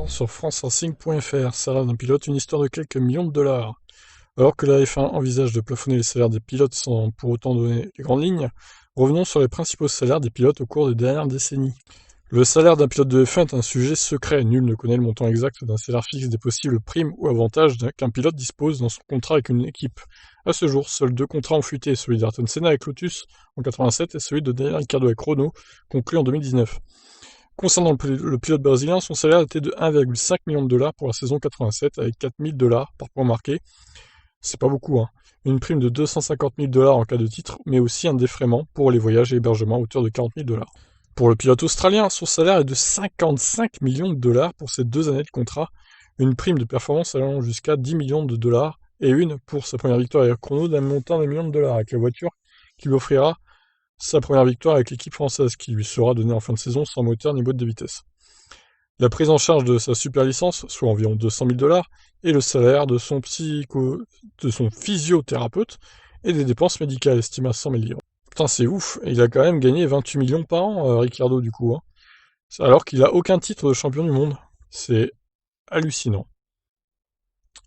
Sur franceracing.fr, salaire d'un pilote, une histoire de quelques millions de dollars. Alors que la F1 envisage de plafonner les salaires des pilotes sans pour autant donner les grandes lignes, revenons sur les principaux salaires des pilotes au cours des dernières décennies. Le salaire d'un pilote de F1 est un sujet secret, nul ne connaît le montant exact d'un salaire fixe des possibles primes ou avantages qu'un pilote dispose dans son contrat avec une équipe. À ce jour, seuls deux contrats ont fuité, celui d'Ayrton Senna avec Lotus en 87 et celui de Daniel Ricciardo avec Renault, conclu en 2019. Concernant le pilote brésilien, son salaire était de 1,5 million de dollars pour la saison 87 avec 4 000 dollars par point marqué. C'est pas beaucoup, hein. Une prime de 250 000 dollars en cas de titre, mais aussi un défraiement pour les voyages et hébergements à hauteur de 40 000 dollars. Pour le pilote australien, son salaire est de 55 millions de dollars pour ses 2 années de contrat, une prime de performance allant jusqu'à 10 millions de dollars et une pour sa première victoire avec chrono d'un montant de millions de dollars avec la voiture qui lui offrira sa première victoire avec l'équipe française qui lui sera donnée en fin de saison sans moteur ni boîte de vitesse. La prise en charge de sa super licence, soit environ 200 000 dollars, et le salaire de son physiothérapeute et des dépenses médicales estimées à 100 000 livres. Putain, c'est ouf, il a quand même gagné 28 millions par an, Ricciardo, du coup, hein. Alors qu'il a aucun titre de champion du monde. C'est hallucinant.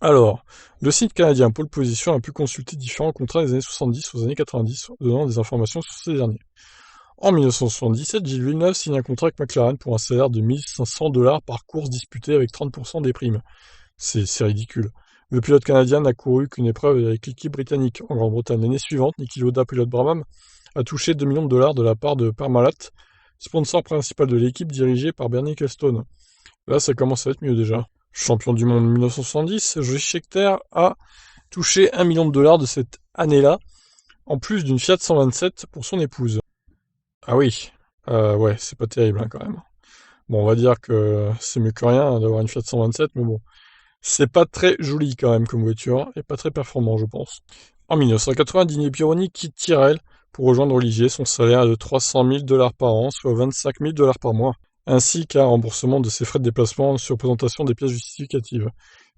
Alors, le site canadien Pole Position a pu consulter différents contrats des années 70 aux années 90, donnant des informations sur ces derniers. En 1977, Gilles Villeneuve signe un contrat avec McLaren pour un salaire de 1 500 dollars par course disputée avec 30% des primes. C'est ridicule. Le pilote canadien n'a couru qu'une épreuve avec l'équipe britannique. En Grande-Bretagne l'année suivante, Niki Lauda, pilote Brabham, a touché 2 millions de dollars de la part de Parmalat, sponsor principal de l'équipe dirigée par Bernie Ecclestone. Là, ça commence à être mieux déjà. Champion du monde en 1970, Joey Scheckter a touché 1 million de dollars de cette année-là, en plus d'une Fiat 127 pour son épouse. Ah oui, ouais, c'est pas terrible hein, quand même. Bon, on va dire que c'est mieux que rien d'avoir une Fiat 127, mais bon, c'est pas très joli quand même comme voiture, et pas très performant je pense. En 1980, Didier Pironi quitte Tyrrell pour rejoindre Olivier, son salaire est de 300 000 dollars par an, soit 25 000 dollars par mois, ainsi qu'un remboursement de ses frais de déplacement sur présentation des pièces justificatives.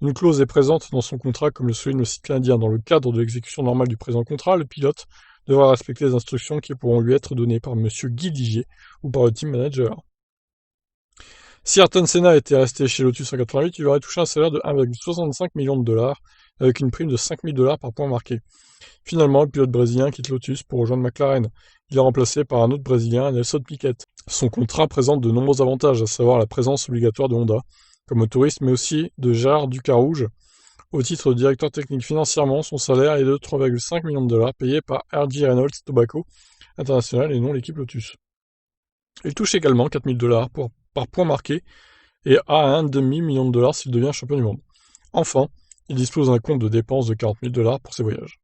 Une clause est présente dans son contrat comme le souligne le site canadien. Dans le cadre de l'exécution normale du présent contrat, le pilote devra respecter les instructions qui pourront lui être données par Monsieur Guy Ligier ou par le team manager. Si Ayrton Senna était resté chez Lotus en 88, il aurait touché un salaire de 1,65 million de dollars avec une prime de 5 000 dollars par point marqué. Finalement, le pilote brésilien quitte Lotus pour rejoindre McLaren. Il est remplacé par un autre Brésilien, Nelson Piquet. Son contrat présente de nombreux avantages, à savoir la présence obligatoire de Honda comme motoriste, mais aussi de Gérard Ducarouge. Au titre de directeur technique financièrement, son salaire est de 3,5 millions de dollars payé par RJ Reynolds Tobacco International et non l'équipe Lotus. Il touche également 4 000 dollars par point marqué et a un demi-million de dollars s'il devient champion du monde. Enfin, il dispose d'un compte de dépenses de 40 000 dollars pour ses voyages.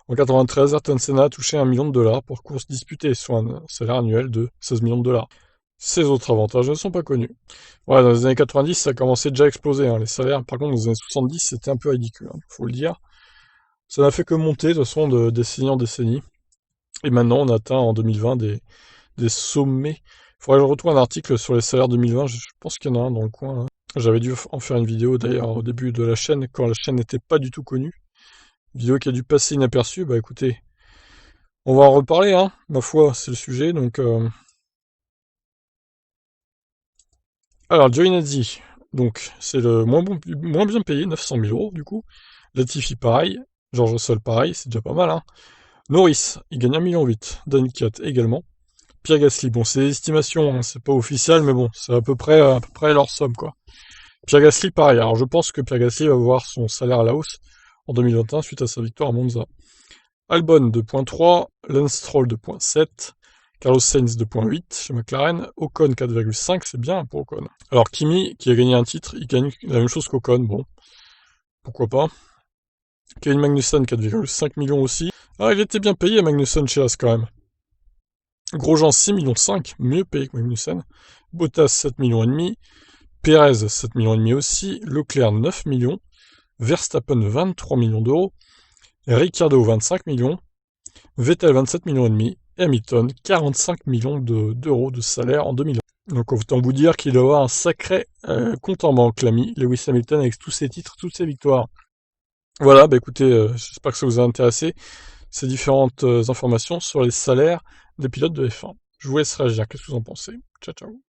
En 1993, Ayrton Senna a touché 1 million de dollars pour courses disputées, soit un salaire annuel de 16 millions de dollars. Ces autres avantages ne sont pas connus. Ouais, dans les années 90, ça commençait déjà à exploser, hein, les salaires. Par contre, dans les années 70, c'était un peu ridicule, hein, faut le dire. Ça n'a fait que monter, de toute façon, de décennie en décennie. Et maintenant, on atteint en 2020 des sommets. Il faudrait que je retrouve un article sur les salaires 2020, je pense qu'il y en a un dans le coin, là. J'avais dû en faire une vidéo, d'ailleurs, au début de la chaîne, quand la chaîne n'était pas du tout connue. Une vidéo qui a dû passer inaperçue, bah écoutez, on va en reparler, hein, ma foi, c'est le sujet, donc... Alors, Giovinazzi, donc c'est le moins bien payé, 900 000 euros du coup. Latifi pareil, George Russell pareil, c'est déjà pas mal, hein. Norris, il gagne 1,8 million. Dan Kiat également. Pierre Gasly, bon c'est des estimations, hein, c'est pas officiel, mais bon, c'est à peu près leur somme quoi. Pierre Gasly pareil, alors je pense que Pierre Gasly va voir son salaire à la hausse en 2021 suite à sa victoire à Monza. Albon 2.3, Lance Stroll 2.7, Carlos Sainz 2.8 chez McLaren, Ocon 4.5, c'est bien pour Ocon. Alors Kimi, qui a gagné un titre, il gagne la même chose qu'Ocon, bon, pourquoi pas. Kevin Magnussen 4,5 millions aussi. Ah, il était bien payé Magnussen chez As quand même. Grosjean 6,5 millions, mieux payé que Magnussen. Bottas 7,5 millions. Perez 7,5 millions aussi. Leclerc 9 millions. Verstappen 23 millions d'euros. Ricciardo 25 millions. Vettel 27 millions et demi. Et Hamilton 45 millions d'euros de salaire en 2020. Donc autant vous dire qu'il doit avoir un sacré compte en banque, l'ami Lewis Hamilton, avec tous ses titres, toutes ses victoires. Voilà, bah écoutez, j'espère que ça vous a intéressé, ces différentes informations sur les salaires des pilotes de F1. Je vous laisse réagir, qu'est-ce que vous en pensez? Ciao ciao.